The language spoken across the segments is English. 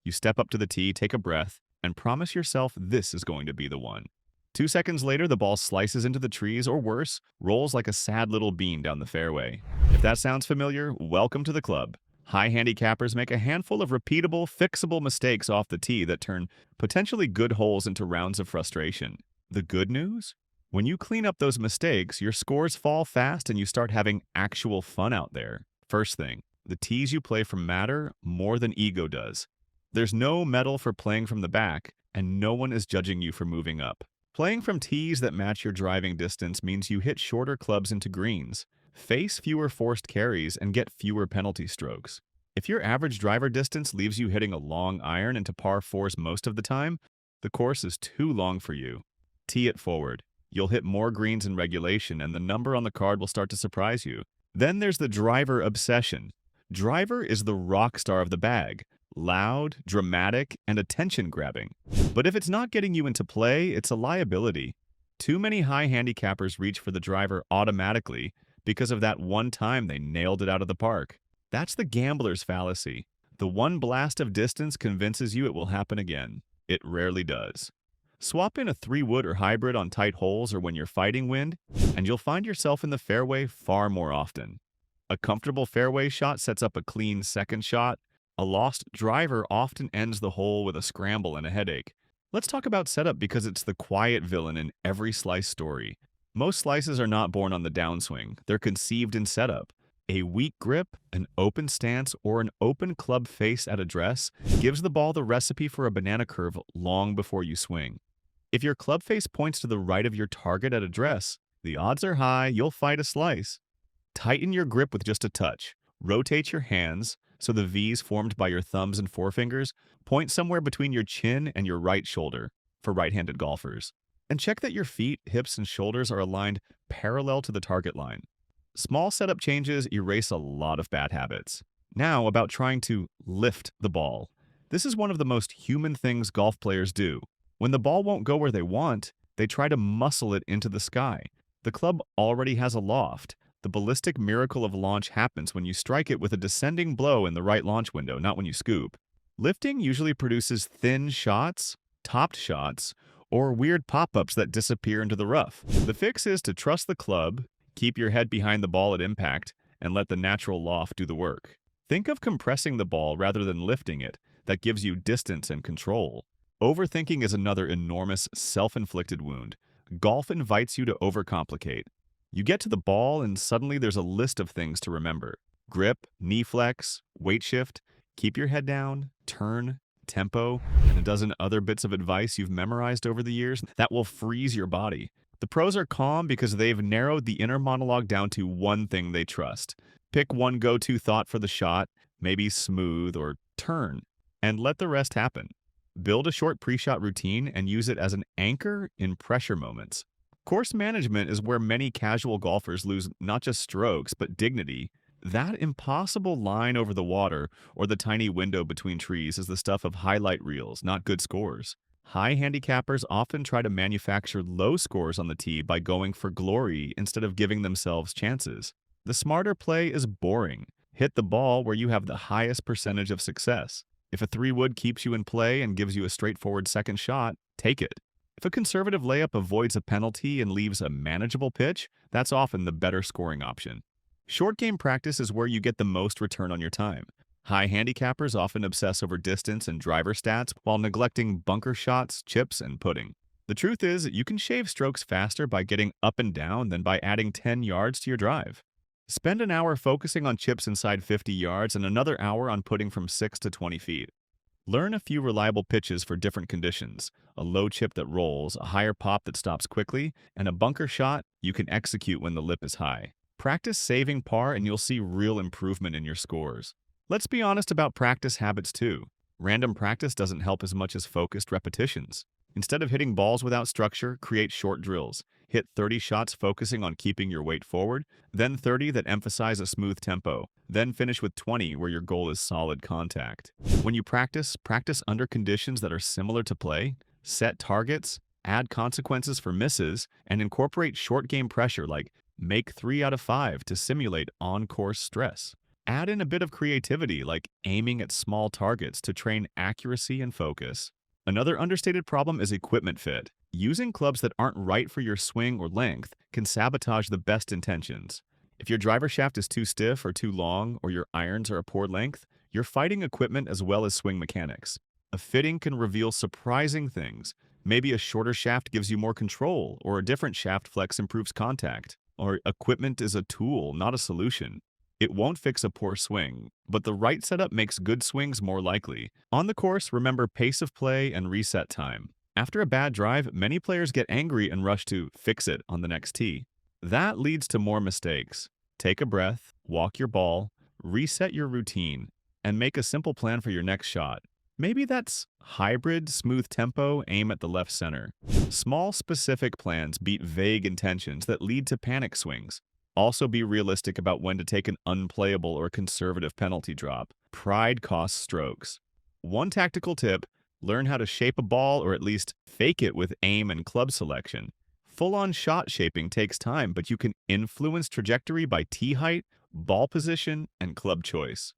You step up to the tee, take a breath, and promise yourself this is going to be the one. 2 seconds later, the ball slices into the trees or worse, rolls like a sad little bean down the fairway. If that sounds familiar, welcome to the club. High handicappers make a handful of repeatable, fixable mistakes off the tee that turn potentially good holes into rounds of frustration. The good news? When you clean up those mistakes, your scores fall fast and you start having actual fun out there. First thing, the tees you play from matter more than ego does. There's no medal for playing from the back, and no one is judging you for moving up. Playing from tees that match your driving distance means you hit shorter clubs into greens, face fewer forced carries, and get fewer penalty strokes. If your average driver distance leaves you hitting a long iron into par fours most of the time, the course is too long for you. Tee it forward. You'll hit more greens in regulation, and the number on the card will start to surprise you. Then there's the driver obsession. Driver is the rock star of the bag. Loud, dramatic, and attention-grabbing. But if it's not getting you into play, it's a liability. Too many high handicappers reach for the driver automatically because of that one time they nailed it out of the park. That's the gambler's fallacy. The one blast of distance convinces you it will happen again. It rarely does. Swap in a 3-wood or hybrid on tight holes or when you're fighting wind, and you'll find yourself in the fairway far more often. A comfortable fairway shot sets up a clean second shot. A lost driver often ends the hole with a scramble and a headache. Let's talk about setup because it's the quiet villain in every slice story. Most slices are not born on the downswing. They're conceived in setup. A weak grip, an open stance, or an open club face at address gives the ball the recipe for a banana curve long before you swing. If your club face points to the right of your target at address, the odds are high you'll fight a slice. Tighten your grip with just a touch. Rotate your hands so the V's formed by your thumbs and forefingers point somewhere between your chin and your right shoulder for right-handed golfers. And check that your feet, hips, and shoulders are aligned parallel to the target line. Small setup changes erase a lot of bad habits. Now, about trying to lift the ball. This is one of the most human things golf players do. When the ball won't go where they want, they try to muscle it into the sky. The club already has a loft. The ballistic miracle of launch happens when you strike it with a descending blow in the right launch window, not when you scoop. Lifting usually produces thin shots, topped shots, or weird pop-ups that disappear into the rough. The fix is to trust the club, keep your head behind the ball at impact, and let the natural loft do the work. Think of compressing the ball rather than lifting it. That gives you distance and control. Overthinking is another enormous self-inflicted wound. Golf invites you to overcomplicate. You get to the ball and suddenly there's a list of things to remember. Grip, knee flex, weight shift, keep your head down, turn, tempo, and a dozen other bits of advice you've memorized over the years that will freeze your body. The pros are calm because they've narrowed the inner monologue down to one thing they trust. Pick one go-to thought for the shot, maybe smooth or turn, and let the rest happen. Build a short pre-shot routine and use it as an anchor in pressure moments. Course management is where many casual golfers lose not just strokes, but dignity. That impossible line over the water or the tiny window between trees is the stuff of highlight reels, not good scores. High handicappers often try to manufacture low scores on the tee by going for glory instead of giving themselves chances. The smarter play is boring. Hit the ball where you have the highest percentage of success. If a 3-wood keeps you in play and gives you a straightforward second shot, take it. If a conservative layup avoids a penalty and leaves a manageable pitch, that's often the better scoring option. Short game practice is where you get the most return on your time. High handicappers often obsess over distance and driver stats while neglecting bunker shots, chips, and putting. The truth is, you can shave strokes faster by getting up and down than by adding 10 yards to your drive. Spend an hour focusing on chips inside 50 yards and another hour on putting from 6 to 20 feet. Learn a few reliable pitches for different conditions, a low chip that rolls, a higher pop that stops quickly, and a bunker shot you can execute when the lip is high. Practice saving par and you'll see real improvement in your scores. Let's be honest about practice habits too. Random practice doesn't help as much as focused repetitions. Instead of hitting balls without structure, create short drills. Hit 30 shots focusing on keeping your weight forward, then 30 that emphasize a smooth tempo, then finish with 20 where your goal is solid contact. When you practice under conditions that are similar to play, set targets, add consequences for misses, and incorporate short game pressure like make 3 out of 5 to simulate on-course stress. Add in a bit of creativity, like aiming at small targets to train accuracy and focus. Another understated problem is equipment fit. Using clubs that aren't right for your swing or length can sabotage the best intentions. If your driver shaft is too stiff or too long, or your irons are a poor length, you're fighting equipment as well as swing mechanics. A fitting can reveal surprising things. Maybe a shorter shaft gives you more control, or a different shaft flex improves contact. Or equipment is a tool, not a solution. It won't fix a poor swing, but the right setup makes good swings more likely. On the course, remember pace of play and reset time. After a bad drive, many players get angry and rush to fix it on the next tee. That leads to more mistakes. Take a breath, walk your ball, reset your routine, and make a simple plan for your next shot. Maybe that's hybrid, smooth tempo, aim at the left center. Small, specific plans beat vague intentions that lead to panic swings. Also, be realistic about when to take an unplayable or conservative penalty drop. Pride costs strokes. One tactical tip: learn how to shape a ball, or at least fake it with aim and club selection. Full-on shot shaping takes time, but you can influence trajectory by tee height, ball position, and club choice.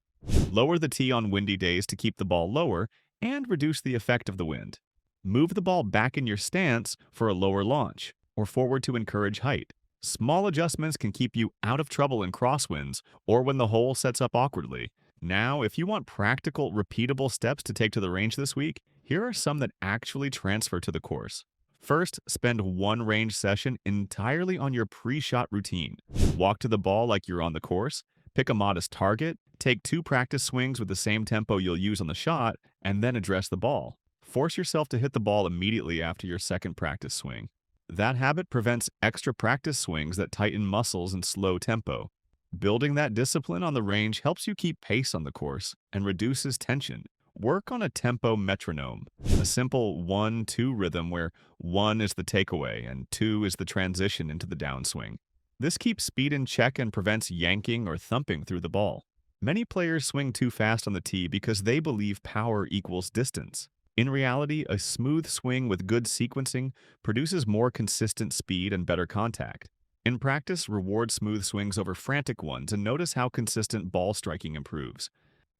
Lower the tee on windy days to keep the ball lower and reduce the effect of the wind. Move the ball back in your stance for a lower launch, or forward to encourage height. Small adjustments can keep you out of trouble in crosswinds or when the hole sets up awkwardly. Now, if you want practical, repeatable steps to take to the range this week, here are some that actually transfer to the course. First, spend one range session entirely on your pre-shot routine. Walk to the ball like you're on the course, pick a modest target, take 2 practice swings with the same tempo you'll use on the shot, and then address the ball. Force yourself to hit the ball immediately after your second practice swing. That habit prevents extra practice swings that tighten muscles and slow tempo. Building that discipline on the range helps you keep pace on the course and reduces tension. Work on a tempo metronome, a simple 1-2 rhythm where 1 is the takeaway and 2 is the transition into the downswing. This keeps speed in check and prevents yanking or thumping through the ball. Many players swing too fast on the tee because they believe power equals distance. In reality, a smooth swing with good sequencing produces more consistent speed and better contact. In practice, reward smooth swings over frantic ones and notice how consistent ball striking improves.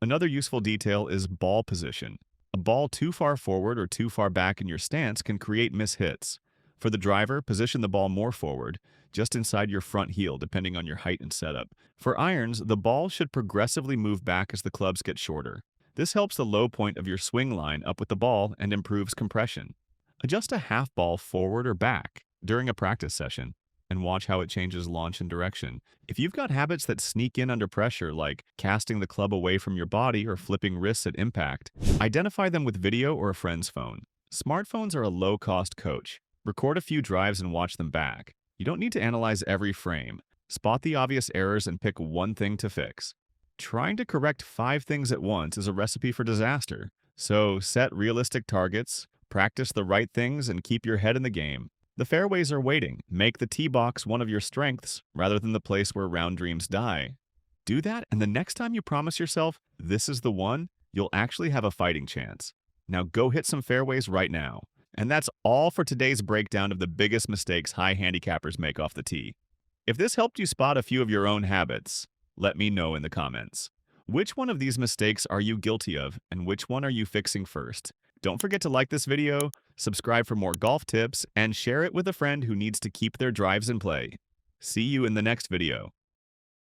Another useful detail is ball position. A ball too far forward or too far back in your stance can create mishits. For the driver, position the ball more forward, just inside your front heel depending on your height and setup. For irons, the ball should progressively move back as the clubs get shorter. This helps the low point of your swing line up with the ball and improves compression. Adjust a half ball forward or back during a practice session and watch how it changes launch and direction. If you've got habits that sneak in under pressure, like casting the club away from your body or flipping wrists at impact, identify them with video or a friend's phone. Smartphones are a low-cost coach. Record a few drives and watch them back. You don't need to analyze every frame. Spot the obvious errors and pick one thing to fix. Trying to correct 5 things at once is a recipe for disaster. So set realistic targets, practice the right things, and keep your head in the game. The fairways are waiting. Make the tee box one of your strengths rather than the place where round dreams die. Do that, and the next time you promise yourself, this is the one, you'll actually have a fighting chance. Now go hit some fairways right now. And that's all for today's breakdown of the biggest mistakes high handicappers make off the tee. If this helped you spot a few of your own habits, let me know in the comments. Which one of these mistakes are you guilty of, and which one are you fixing first? Don't forget to like this video, subscribe for more golf tips, and share it with a friend who needs to keep their drives in play. See you in the next video.